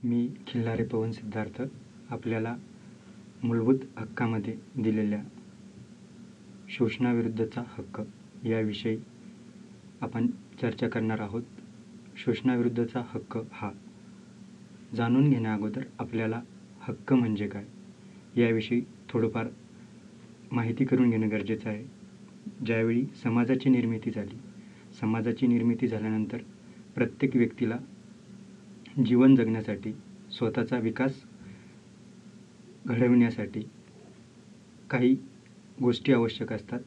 मी खिल्लारे पवन सिद्धार्थ आपल्याला मूलभूत हक्कामध्ये दिलेल्या शोषणाविरुद्धचा हक्क याविषयी आपण चर्चा करणार आहोत. शोषणाविरुद्धचा हक्क हा जाणून घेण्याअगोदर आपल्याला हक्क म्हणजे काय याविषयी थोडंफार माहिती करून घेणं गरजेचं आहे. ज्यावेळी समाजाची निर्मिती झाल्यानंतर प्रत्येक व्यक्तीला जीवन जगण्यासाठी, स्वतःचा विकास घडविण्यासाठी काही गोष्टी आवश्यक असतात.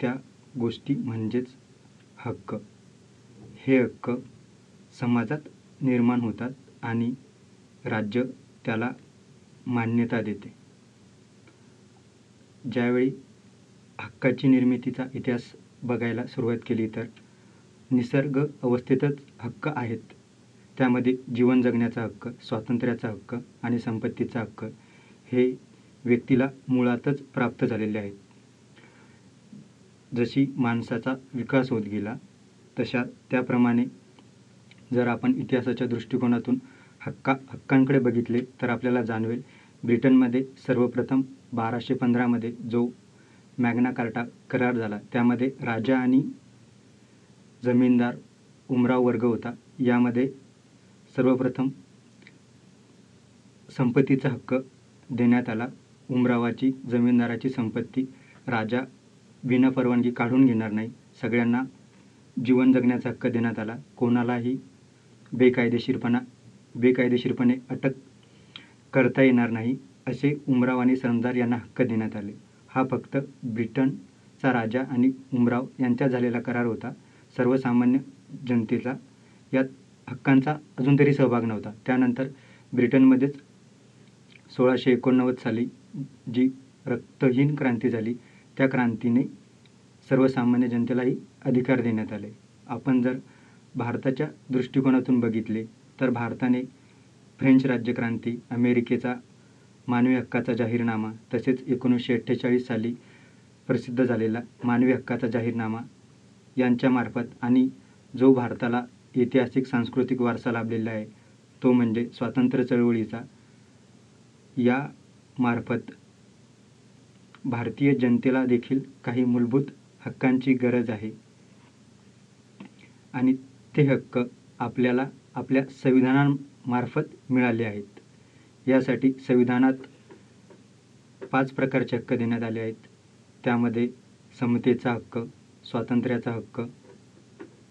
त्या गोष्टी म्हणजेच हक्क. हे हक्क समाजात निर्माण होतात आणि राज्य त्याला मान्यता देते. ज्यावेळी हक्काची निर्मितीचा इतिहास बघायला सुरुवात केली तर निसर्ग अवस्थेतच हक्क आहेत. त्यामध्ये जीवन जगण्याचा हक्क, स्वातंत्र्याचा हक्क आणि संपत्तीचा हक्क हे व्यक्तीला मुळातच प्राप्त झालेले आहेत. जशी माणसाचा विकास होत गेला त्याप्रमाणे जर आपण इतिहासाच्या दृष्टिकोनातून हक्कांकडे बघितले तर आपल्याला जाणवेल, ब्रिटनमध्ये सर्वप्रथम 1215 जो मॅग्ना कार्टा करार झाला त्यामध्ये राजा आणि जमीनदार उमराव वर्ग होता. यामध्ये सर्वप्रथम संपत्तीचा हक्क देण्यात आला. उमरावाची, जमीनदाराची संपत्ती राजा विनापरवानगी काढून घेणार नाही. सगळ्यांना जीवन जगण्याचा हक्क देण्यात आला. कोणालाही बेकायदेशीरपणे अटक करता येणार नाही असे उमराव आणि सरंदार यांना हक्क देण्यात आले. हा फक्त ब्रिटनचा राजा आणि उमराव यांच्यात झालेला करार होता. सर्वसामान्य जनतेचा यात हक्कांचा अजून तरी सहभाग नव्हता. त्यानंतर ब्रिटनमध्येच 1689 साली जी रक्तहीन क्रांती झाली, त्या क्रांतीने सर्वसामान्य जनतेलाही अधिकार देण्यात आले. आपण जर भारताच्या दृष्टिकोनातून बघितले तर भारताने फ्रेंच राज्यक्रांती, अमेरिकेचा मानवी हक्काचा जाहीरनामा, तसेच 1948 साली प्रसिद्ध झालेला मानवी हक्काचा जाहीरनामा यांच्यामार्फत आणि जो भारताला ऐतिहासिक सांस्कृतिक वारसा लाभलेला आहे तो म्हणजे स्वातंत्र्य चळवळीचा, या मार्फत भारतीय जनतेला देखील काही मूलभूत हक्कांची गरज आहे आणि ते हक्क आपल्याला आपल्या संविधानामार्फत मिळाले आहेत. यासाठी संविधानात 5 प्रकारचे हक्क देण्यात आले आहेत. त्यामध्ये समतेचा हक्क, स्वातंत्र्याचा हक्क,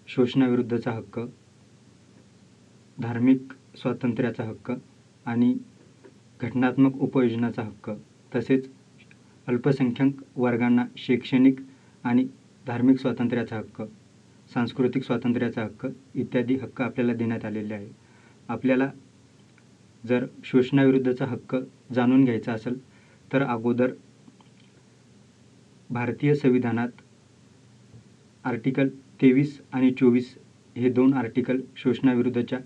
शोषणाविरुद्धचा हक्क, धार्मिक स्वातंत्र्याचा हक्क आणि घटनात्मक उपयोजनाचा हक्क, तसेच अल्पसंख्याक वर्गांना शैक्षणिक आणि धार्मिक स्वातंत्र्याचा हक्क, सांस्कृतिक स्वातंत्र्याचा हक्क इत्यादी हक्क आपल्याला देण्यात आलेले आहे. आपल्याला जर शोषणाविरुद्धचा हक्क जाणून घ्यायचा असेल तर अगोदर भारतीय संविधानात आर्टिकल 23 आणि 24 हे 2 आर्टिकल शोषणाविरुद्धच्या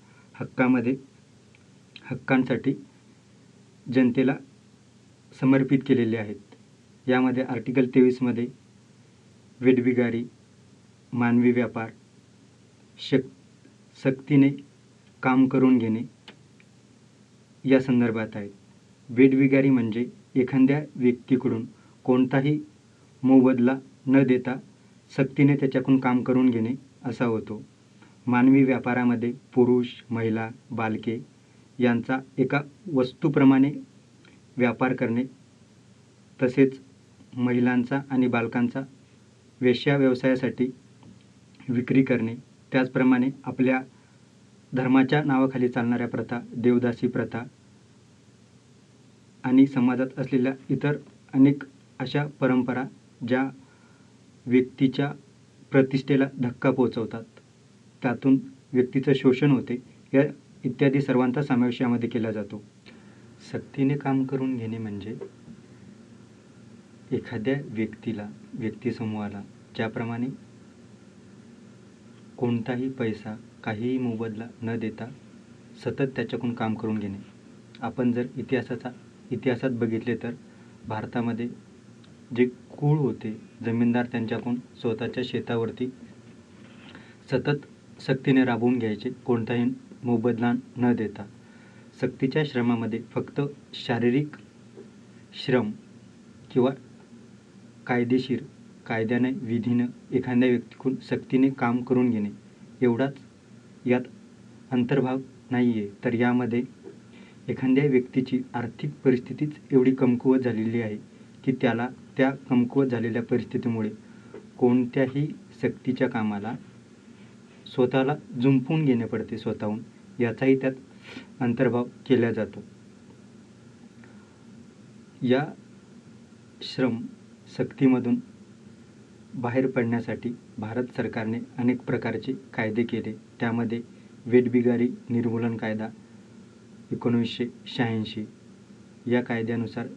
हक्कांसाठी जनतेला समर्पित केलेले आहेत. यामध्ये आर्टिकल 23 वेठबिगारी, मानवी व्यापार, सक्तीने काम करून घेणे या संदर्भात आहेत. वेठबिगारी म्हणजे एखाद्या व्यक्तीकडून कोणताही मोबदला न देता सक्तीने त्याच्याकडून काम करून घेणे असा होतो. मानवी व्यापारामध्ये पुरुष, महिला, बालके यांचा एका वस्तूप्रमाणे व्यापार करणे, तसेच महिलांचा आणि बालकांचा वेश्या व्यवसायासाठी विक्री करणे, त्याचप्रमाणे आपल्या धर्माच्या नावाखाली चालणाऱ्या प्रथा, देवदासी प्रथा आणि समाजात असलेल्या इतर अनेक अशा परंपरा ज्या व्यक्तीच्या प्रतिष्ठेला धक्का पोहोचवतात, त्यातून व्यक्तीचं शोषण होते, या इत्यादी सर्वांचा समावेश यामध्ये केला जातो. सक्तीने काम करून घेणे म्हणजे एखाद्या व्यक्तिसमूहाला ज्याप्रमाणे कोणताही पैसा, काहीही मोबदला न देता सतत त्याच्याकडून काम करून घेणे. आपण जर इतिहासात बघितले तर भारतामध्ये जे कुळ होते, जमीनदार त्यांच्याकडून स्वतःच्या शेतावरती सतत सक्तीने राबवून घ्यायचे, कोणताही मोबदला न देता. सक्तीच्या श्रमामध्ये फक्त शारीरिक श्रम किंवा कायदेशीर कायद्याने विधीनं एखाद्या व्यक्तीकडून सक्तीने काम करून घेणे एवढाच यात अंतर्भाव नाही आहे, तर यामध्ये एखाद्या व्यक्तीची आर्थिक परिस्थितीच एवढी कमकुवत झालेली आहे की त्याला त्या कमकुवत झालेल्या परिस्थितीमुळे कोणत्याही सक्तीच्या कामाला स्वतःला जुंपून घेणे पडते स्वतःहून, याचाही त्यात अंतर्भाव केला जातो. या श्रम सक्तीमधून बाहेर पडण्यासाठी भारत सरकारने अनेक प्रकारचे कायदे केले. त्यामध्ये वेठबिगारी निर्मूलन कायदा 1986 या कायद्यानुसार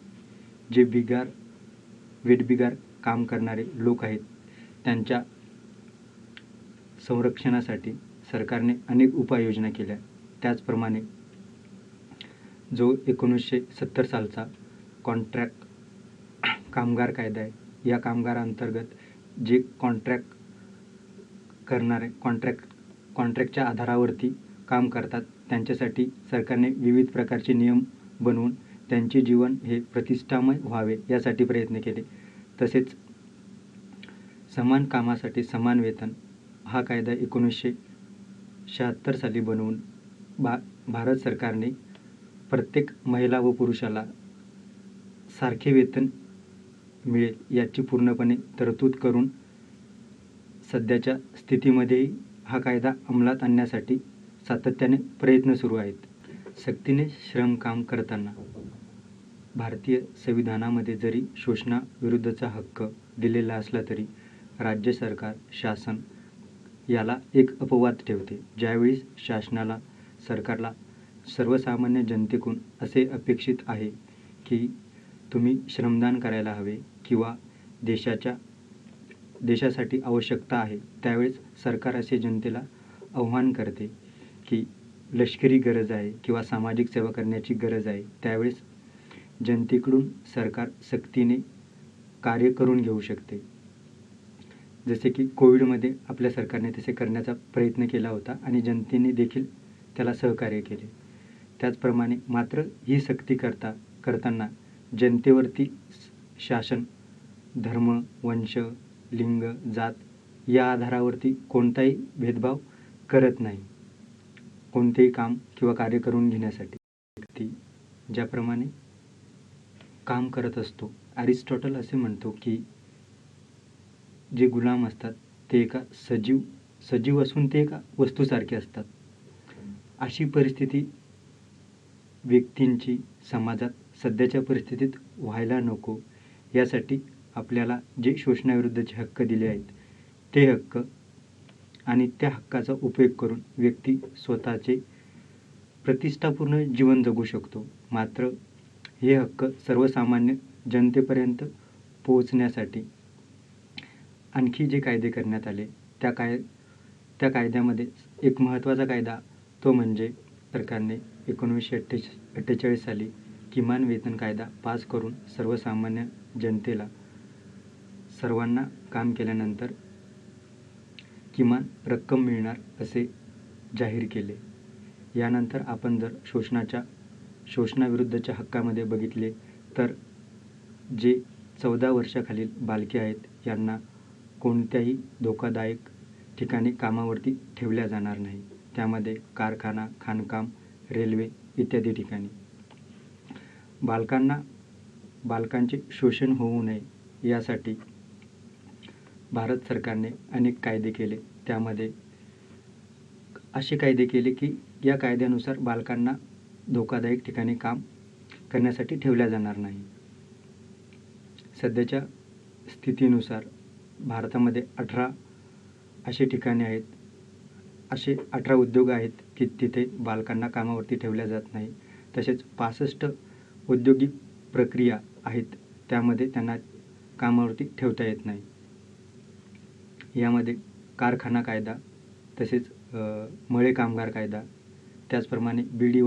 जे वेठबिगार काम करणारे लोक आहेत त्यांच्या संरक्षणासाठी सरकारने अनेक उपाययोजना केल्या. त्याचप्रमाणे जो 1970 सालचा कॉन्ट्रॅक्ट कामगार कायदा आहे, या कामगारांतर्गत जे कॉन्ट्रॅक्टच्या आधारावरती काम करतात त्यांच्यासाठी सरकारने विविध प्रकारचे नियम बनवून त्यांचे जीवन हे प्रतिष्ठामय व्हावे यासाठी प्रयत्न केले. तसेच समान कामासाठी समान वेतन हा कायदा 1976 साली बनवून भारत सरकारने प्रत्येक महिला व पुरुषाला सारखे वेतन मिळेल याची पूर्णपणे तरतूद करून सध्याच्या स्थितीमध्येही हा कायदा अंमलात आणण्यासाठी सातत्याने प्रयत्न सुरू आहेत. सक्तीने श्रमकाम करताना भारतीय संविधानामध्ये जरी शोषणाविरुद्धचा हक्क दिलेला असला तरी राज्य सरकार शासन याला एक अपवाद ठेवते. ज्यावेळी सरकारला सर्वसामान्य जनतेकडून असे अपेक्षित आहे की तुम्ही श्रमदान करायला हवे किंवा देशासाठी आवश्यकता आहे, त्यावेळेस सरकार असे जनतेला आव्हान करते की लष्करी गरज आहे किंवा सामाजिक सेवा करण्याची गरज आहे, त्यावेळेस जनतेकडून सरकार सक्तीने कार्य करून घेऊ शकते. जसे की कोविडमध्ये आपल्या सरकारने तसे करण्याचा प्रयत्न केला होता आणि जनतेने देखील त्याला सहकार्य केले. त्याचप्रमाणे मात्र ही सक्ती करताना जनतेवरती शासन धर्म, वंश, लिंग, जात या आधारावरती कोणताही भेदभाव करत नाही कोणतेही काम किंवा कार्य करून घेण्यासाठी. व्यक्ती ज्याप्रमाणे काम करत असतो, अरिस्टॉटल असे म्हणतो की जे गुलाम असतात ते एका सजीव असून ते एका वस्तूसारखे असतात. अशी परिस्थिती व्यक्तींची समाजात सध्याच्या परिस्थितीत व्हायला नको यासाठी आपल्याला जे शोषणाविरुद्धचे हक्क दिले आहेत ते हक्क आणि त्या हक्काचा उपयोग करून व्यक्ती स्वतःचे प्रतिष्ठापूर्ण जीवन जगू शकतो. मात्र हे हक्क सर्वसामान्य जनतेपर्यंत पोहोचण्यासाठी आणखी जे कायदे करण्यात आले त्या कायद्यामध्ये एक महत्त्वाचा कायदा तो म्हणजे सरकारने 1948 साली किमान वेतन कायदा पास करून सर्वसामान्य जनतेला सर्वांना काम केल्यानंतर किमान रक्कम मिळणार असे जाहीर केले. यानंतर आपण जर शोषणाविरुद्धच्या हक्कामध्ये बघितले तर जे 14 वर्षाखालील बालके आहेत यांना कोणत्याही धोकादायक ठिकाणी कामावरती ठेवल्या जाणार नाही. त्यामध्ये कारखाना, खाणकाम, रेल्वे इत्यादी ठिकाणी. बालकांचे शोषण होऊ नये यासाठी भारत सरकारने अनेक कायदे केले. त्यामध्ये असे कायदे केले की या कायद्यानुसार बालकांना धोकादायक ठिकाणी काम करण्यासाठी ठेवल्या जाणार नाही. सध्याच्या स्थितीनुसार भारतामध्ये 18 असे ठिकाणे आहेत, असे 18 उद्योग आहेत की तिथे बालकांना कामावरती ठेवल्या जात नाही. तसेच 65 औद्योगिक प्रक्रिया आहेत त्यामध्ये त्यांना कामावरती ठेवता येत नाही. यामध्ये कारखाना कायदा, तसेच मळे कामगार कायदा, त्याचप्रमाणे बीडी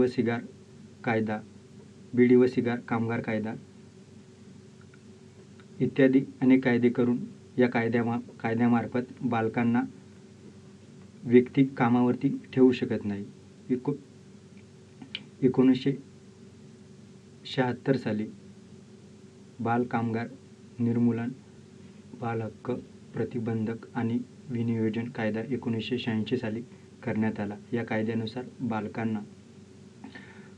व सिगार कामगार कायदा इत्यादी अनेक कायदे करून या कायद्यामार्फत बालकांना व्यक्ती कामावरती ठेवू शकत नाही. 1976 साली बाल कामगार निर्मूलन, बाल हक्क प्रतिबंधक आणि विनियोजन कायदा 1986 साली करण्यात आला. या कायद्यानुसार बालकांना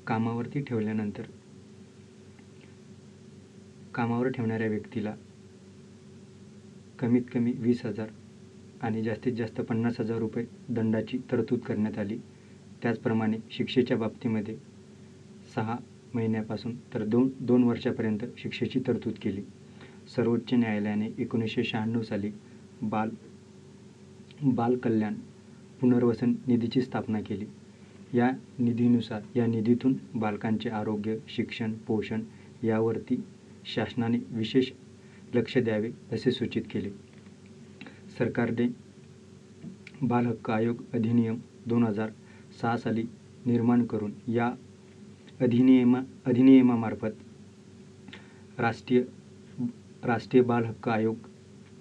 कामावरती ठेवल्यानंतर कामावर ठेवणाऱ्या व्यक्तीला कमीत कमी 20,000 आणि जास्तीत जास्त 50,000 रुपये दंडाची तरतूद करण्यात आली. त्याचप्रमाणे शिक्षेच्या बाबतीमध्ये 6 महिन्यापासून तर 2 वर्षापर्यंत शिक्षेची तरतूद केली. सर्वोच्च न्यायालयाने 1996 साली बाल कल्याण पुनर्वसन निधीची स्थापना केली. या निधीतून बालकांचे आरोग्य, शिक्षण, पोषण यावरती शासनाने विशेष लक्ष द्यावे असे सूचित केले. सरकारने बाल हक्क आयोग अधिनियम 2006 साली निर्माण करून या अधिनियमामार्फत राष्ट्रीय बाल हक्क आयोग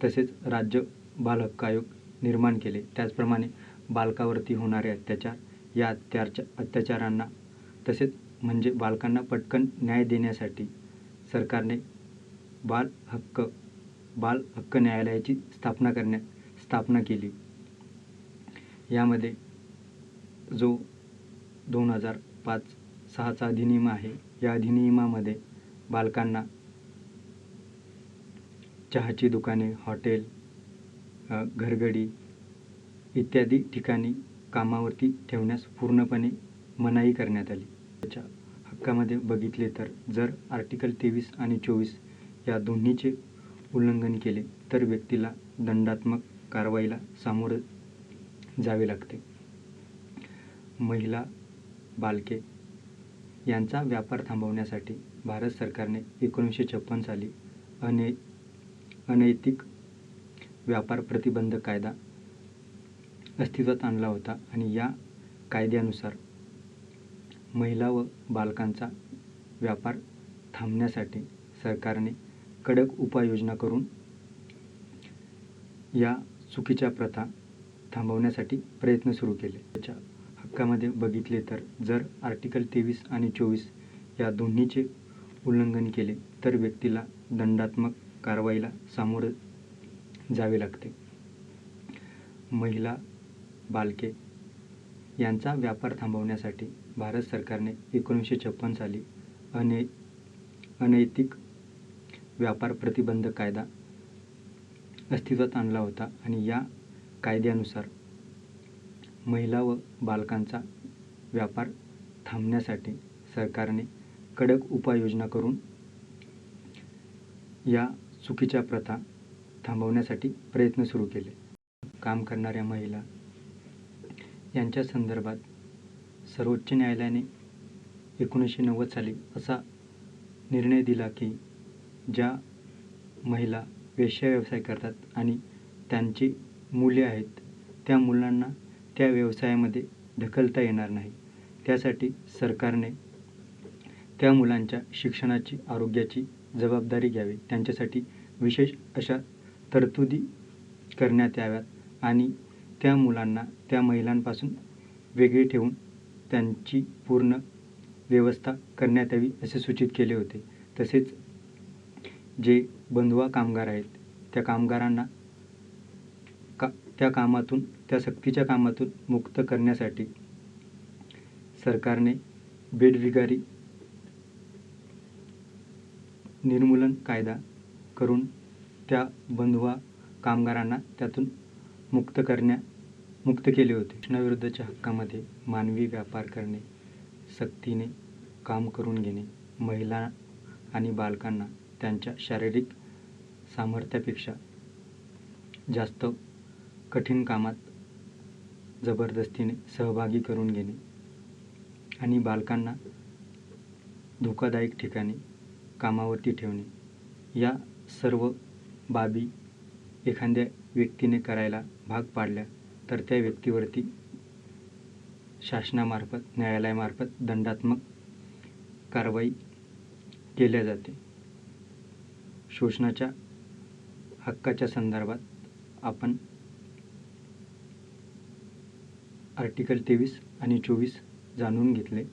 तसेच राज्य बाल हक्क आयोग निर्माण केले. त्याचप्रमाणे बालकावरती होणारे अत्याचार या अत्याचारांना तसेच म्हणजे बालकांना पटकन न्याय देण्यासाठी सरकारने बाल हक्क न्यायालयाची स्थापना केली. यामध्ये जो 2005-6चा अधिनियम आहे, या अधिनियमामध्ये बालकांना चहाची दुकाने, हॉटेल, घरगडी इत्यादी ठिकाणी कामावरती ठेवण्यास पूर्णपणे मनाई करण्यात आली. त्याच्या हक्कामध्ये बघितले तर जर आर्टिकल 23 आणि 24 या दोन्हीचे उल्लंघन केले तर व्यक्तीला दंडात्मक कारवाईला सामोरे जावे लागते. महिला, बालके यांचा व्यापार थांबवण्यासाठी भारत सरकारने 1956 साली अनैतिक व्यापार प्रतिबंधक कायदा अस्तित्वात आणला होता आणि या कायद्यानुसार महिला व बालकांचा व्यापार थांबण्यासाठी सरकारने कडक उपाययोजना करून या चुकीच्या प्रथा थांबवण्यासाठी प्रयत्न सुरू केले. त्याच्या हक्कामध्ये बघितले तर जर आर्टिकल 23 आणि 24 या दोन्हीचे उल्लंघन केले तर व्यक्तीला दंडात्मक कारवाईला सामोरे जावे लागते. महिला, बालके यांचा व्यापार थांबवण्यासाठी भारत सरकारने 1956 साली अनैतिक व्यापार प्रतिबंधक कायदा अस्तित्वात आणला होता आणि या कायद्यानुसार महिला व बालकांचा व्यापार थांबण्यासाठी सरकारने कडक उपाययोजना करून या चुकीच्या प्रथा थांबवण्यासाठी प्रयत्न सुरू केले. काम करणाऱ्या महिला यांच्या संदर्भात सर्वोच्च न्यायालयाने 1990 साली असा निर्णय दिला की ज्या महिला वेश्या व्यवसाय करतात आणि त्यांची मुले आहेत, त्या मुलांना त्या व्यवसायामध्ये ढकलता येणार नाही. त्यासाठी सरकारने त्या मुलांच्या शिक्षणाची, आरोग्याची जबाबदारी घ्यावी. त्यांच्यासाठी विशेष अशा तरतुदी करण्यात याव्यात आणि त्या मुलांना त्या महिलांपासून वेगळे ठेवून त्यांची पूर्ण व्यवस्था करण्यात यावी असे सूचित केले होते. तसेच जे बंधुआ कामगार आहेत त्या कामगारांना त्या सक्तीच्या कामातून मुक्त करण्यासाठी सरकारने बेडविगारी निर्मूलन कायदा करून त्या बंधुआ कामगारांना त्यातून मुक्त केले होते. शोषणाविरुद्धच्या हक्कामध्ये मानवी व्यापार करणे, सक्तीने काम करून घेणे, महिला आणि बालकांना त्यांच्या शारीरिक सामर्थ्यापेक्षा जास्त कठीण कामात जबरदस्तीने सहभागी करून घेणे आणि बालकांना धोकादायक ठिकाणी कामावरती ठेवणे, या सर्व बाबी एखाद्या व्यक्तीने करायला भाग पाडल्या तर त्या व्यक्तीवरती शासनामार्फत, न्यायालयामार्फत दंडात्मक कारवाई केल्या जाते. शोषणाच्या हक्काच्या संदर्भात आपण आर्टिकल 23 आणि 24 जाणून घेतले.